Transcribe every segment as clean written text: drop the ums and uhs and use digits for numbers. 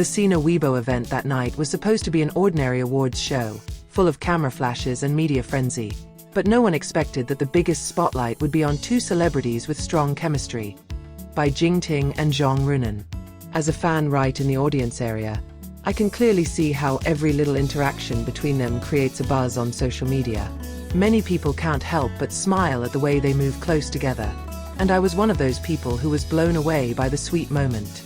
The Sina Weibo event that night was supposed to be an ordinary awards show, full of camera flashes and media frenzy. But no one expected that the biggest spotlight would be on two celebrities with strong chemistry, Bai Jingting and Zhang Ruonan. As a fan right in the audience area, I can clearly see how every little interaction between them creates a buzz on social media. Many people can't help but smile at the way they move close together, and I was one of those people who was blown away by the sweet moment.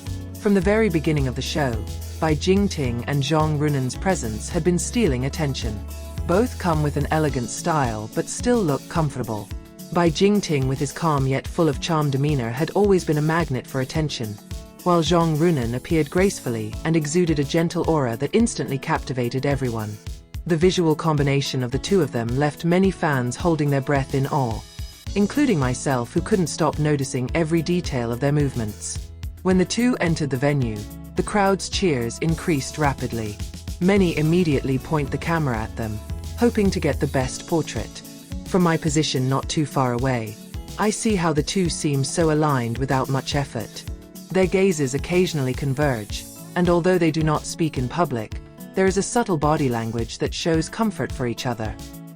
From the very beginning of the show, Bai Jingting and Zhang Ruonan's presence had been stealing attention. Both come with an elegant style but still look comfortable. Bai Jingting, with his calm yet full of charm demeanor, had always been a magnet for attention, while Zhang Ruonan appeared gracefully and exuded a gentle aura that instantly captivated everyone. The visual combination of the two of them left many fans holding their breath in awe, including myself, who couldn't stop noticing every detail of their movements. When the two entered the venue, the crowd's cheers increased rapidly. Many immediately point the camera at them, hoping to get the best portrait. From my position not too far away, I see how the two seem so aligned without much effort. Their gazes occasionally converge, and although they do not speak in public, there is a subtle body language that shows comfort for each other.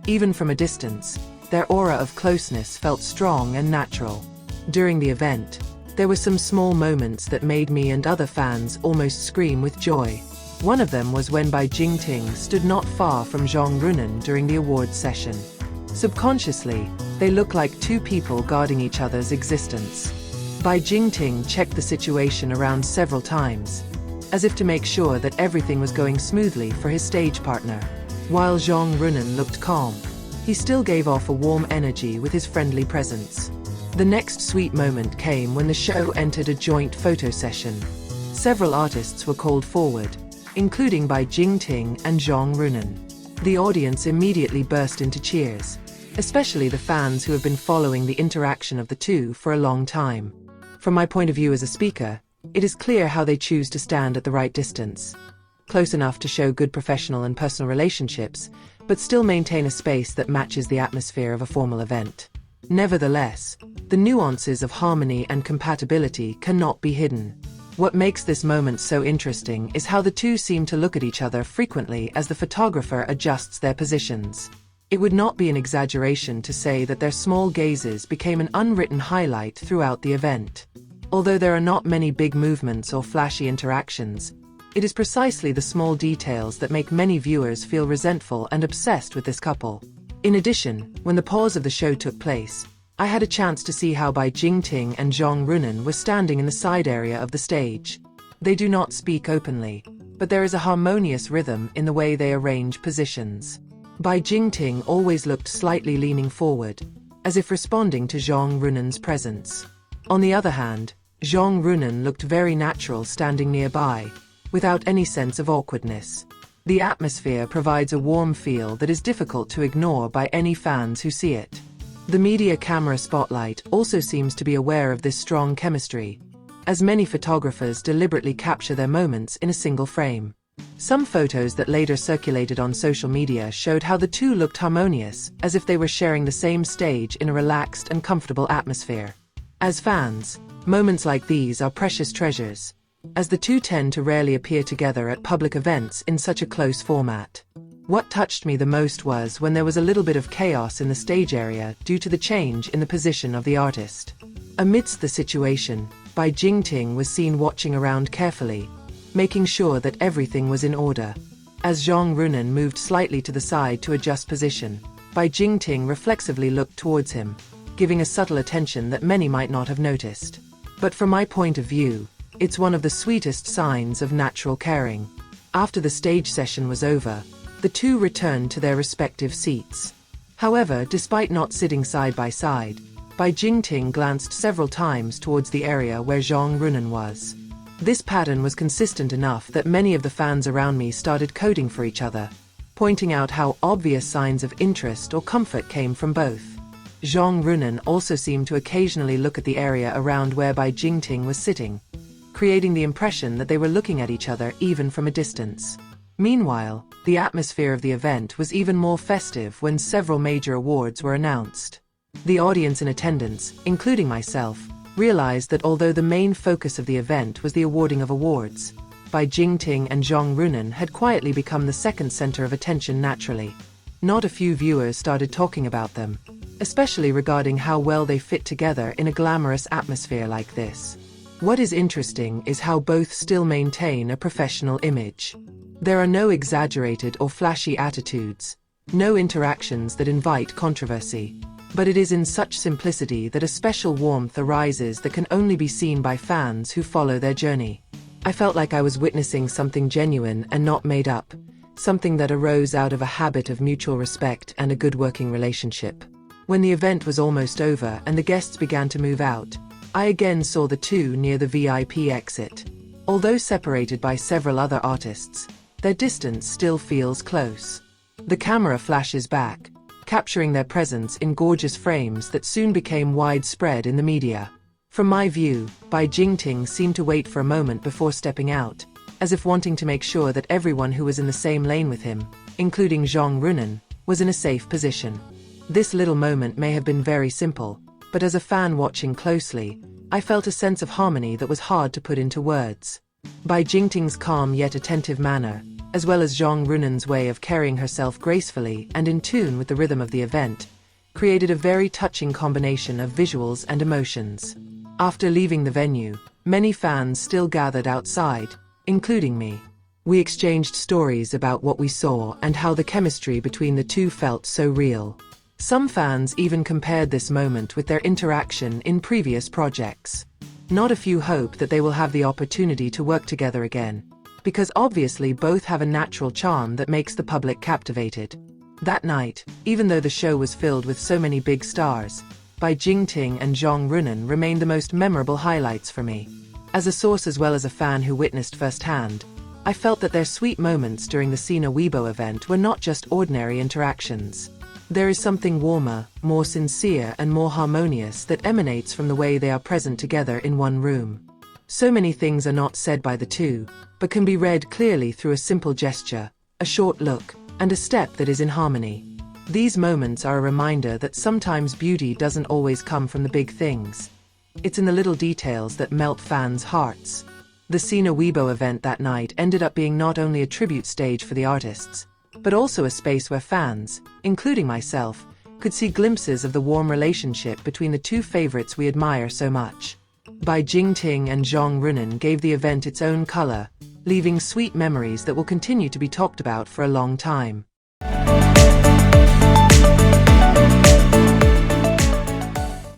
Even from a distance, their aura of closeness felt strong and natural. During the event, there were some small moments that made me and other fans almost scream with joy. One of them was when Bai Jingting stood not far from Zhang Ruonan during the awards session. Subconsciously, they look like two people guarding each other's existence. Bai Jingting checked the situation around several times, as if to make sure that everything was going smoothly for his stage partner. While Zhang Ruonan looked calm, he still gave off a warm energy with his friendly presence. The next sweet moment came when the show entered a joint photo session. Several artists were called forward, including Bai Jingting and Zhang Ruonan. The audience immediately burst into cheers, especially the fans who have been following the interaction of the two for a long time. From my point of view as a speaker, it is clear how they choose to stand at the right distance, close enough to show good professional and personal relationships, but still maintain a space that matches the atmosphere of a formal event. Nevertheless, the nuances of harmony and compatibility cannot be hidden. What makes this moment so interesting is how the two seem to look at each other frequently as the photographer adjusts their positions. It would not be an exaggeration to say that their small gazes became an unwritten highlight throughout the event. Although there are not many big movements or flashy interactions, it is precisely the small details that make many viewers feel resentful and obsessed with this couple. In addition, when the pause of the show took place, I had a chance to see how Bai Jingting and Zhang Ruonan were standing in the side area of the stage. They do not speak openly, but there is a harmonious rhythm in the way they arrange positions. Bai Jingting always looked slightly leaning forward, as if responding to Zhang Ruonan's presence. On the other hand, Zhang Ruonan looked very natural standing nearby, without any sense of awkwardness. The atmosphere provides a warm feel that is difficult to ignore by any fans who see it. The media camera spotlight also seems to be aware of this strong chemistry, as many photographers deliberately capture their moments in a single frame. Some photos that later circulated on social media showed how the two looked harmonious, as if they were sharing the same stage in a relaxed and comfortable atmosphere. As fans, moments like these are precious treasures, as the two tend to rarely appear together at public events in such a close format. What touched me the most was when there was a little bit of chaos in the stage area due to the change in the position of the artist. Amidst the situation, Bai Jingting was seen watching around carefully, making sure that everything was in order. As Zhang Ruonan moved slightly to the side to adjust position, Bai Jingting reflexively looked towards him, giving a subtle attention that many might not have noticed. But from my point of view, it's one of the sweetest signs of natural caring. After the stage session was over, the two returned to their respective seats. However, despite not sitting side by side, Bai Jingting glanced several times towards the area where Zhang Ruonan was. This pattern was consistent enough that many of the fans around me started coding for each other, pointing out how obvious signs of interest or comfort came from both. Zhang Ruonan also seemed to occasionally look at the area around where Bai Jingting was sitting, creating the impression that they were looking at each other even from a distance. Meanwhile, the atmosphere of the event was even more festive when several major awards were announced. The audience in attendance, including myself, realized that although the main focus of the event was the awarding of awards, Bai Jingting and Zhang Ruonan had quietly become the second center of attention naturally. Not a few viewers started talking about them, especially regarding how well they fit together in a glamorous atmosphere like this. What is interesting is how both still maintain a professional image. There are no exaggerated or flashy attitudes, no interactions that invite controversy. But it is in such simplicity that a special warmth arises that can only be seen by fans who follow their journey. I felt like I was witnessing something genuine and not made up, something that arose out of a habit of mutual respect and a good working relationship. When the event was almost over and the guests began to move out, I again saw the two near the VIP exit. Although separated by several other artists, their distance still feels close. The camera flashes back, capturing their presence in gorgeous frames that soon became widespread in the media. From my view, Bai Jingting seemed to wait for a moment before stepping out, as if wanting to make sure that everyone who was in the same lane with him, including Zhang Ruonan, was in a safe position. This little moment may have been very simple, but as a fan watching closely, I felt a sense of harmony that was hard to put into words. Bai Jingting's calm yet attentive manner, as well as Zhang Ruonan's way of carrying herself gracefully and in tune with the rhythm of the event, created a very touching combination of visuals and emotions. After leaving the venue, many fans still gathered outside, including me. We exchanged stories about what we saw and how the chemistry between the two felt so real. Some fans even compared this moment with their interaction in previous projects. Not a few hope that they will have the opportunity to work together again, because obviously both have a natural charm that makes the public captivated. That night, even though the show was filled with so many big stars, Bai Jingting and Zhang Ruonan remained the most memorable highlights for me. As a source as well as a fan who witnessed firsthand, I felt that their sweet moments during the Sina Weibo event were not just ordinary interactions. There is something warmer, more sincere and more harmonious that emanates from the way they are present together in one room. So many things are not said by the two, but can be read clearly through a simple gesture, a short look, and a step that is in harmony. These moments are a reminder that sometimes beauty doesn't always come from the big things. It's in the little details that melt fans' hearts. The Sina Weibo event that night ended up being not only a tribute stage for the artists, but also a space where fans, including myself, could see glimpses of the warm relationship between the two favorites we admire so much. Bai Jingting and Zhang Ruonan gave the event its own color, leaving sweet memories that will continue to be talked about for a long time.